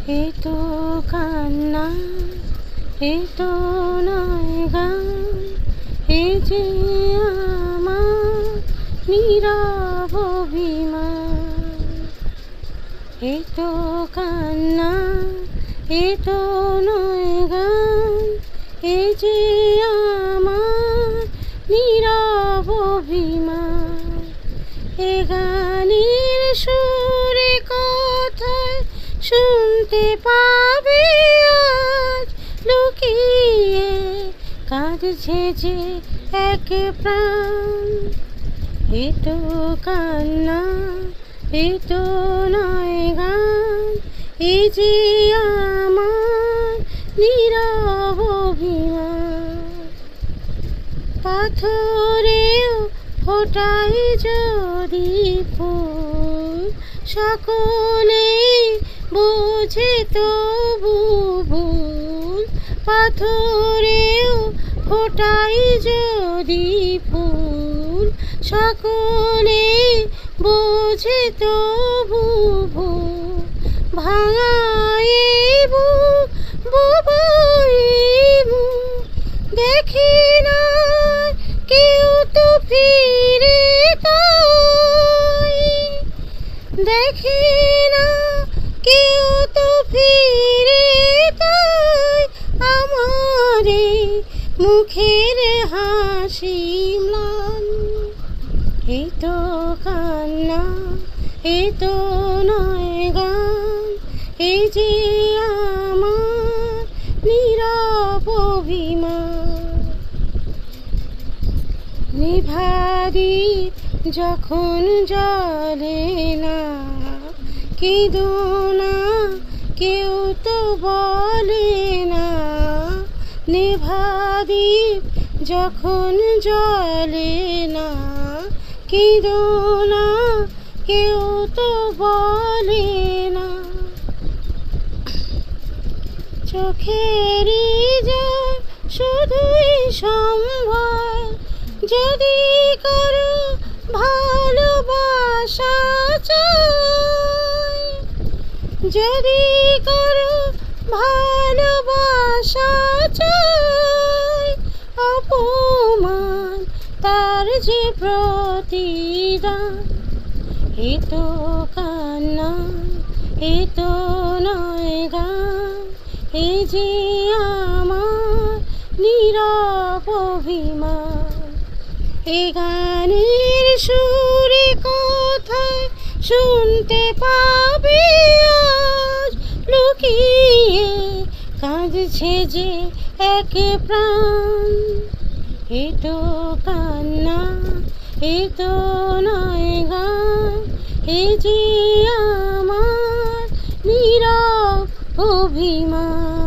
এ তো কান্না, এ তো নয় গান, এ যে আমার নীরব অভিমান। এ তো কান্না, এ তো নয় গান, এ যে আমার নীরব অভিমান। এ গানের সুরে কথায় শুনতে পাবে আজ লুকিয়ে কাঁদছে যে এক প্রাণ। এ তো কান্না, এ তো নয় গান, এ যে আমার নীরব অভিমান। পাথরেও ফোটাই যদি ফুল, সকলেই বোঝে তবু ভুল। পাথরেও ফোটাই যদি ফুল, সকলেই বোঝে তবু ভুল। ভাঙাই বুক, বুবাই বুক, দেখি না কেউ তো ফিরে তাই, দেখি না কেউ তো ফিরে তাই। আমার এই মুখের হাসি ম্লান। এই তো কান্না, এই তো নয় গান, এই যে আমার নীরব অভিমান। নিভা দ্বীপ যখন জ্বলে না, কেঁদো না কেউ তো বলে না। নিভা দ্বীপ যখন জ্বলে না, কেঁদো না কেউ তো বলে না। চোখেরই জল শুধুই সম্ভব যদি কারো ভালোবাসা চাই, যদি কারো ভালোবাসা চাই। অপমান তার যে প্রতিদান। এ তো কান্না, এ তো নয় গান, এ যে আমার নীরব অভিমান। এ গানের সুরে কথায় শুনতে পাবে আজ লুকিয়ে কাঁদছে যে এক প্রাণ। এ তো কান্না, এ তো নয় গান, এ যে আমার নীরব অভিমান।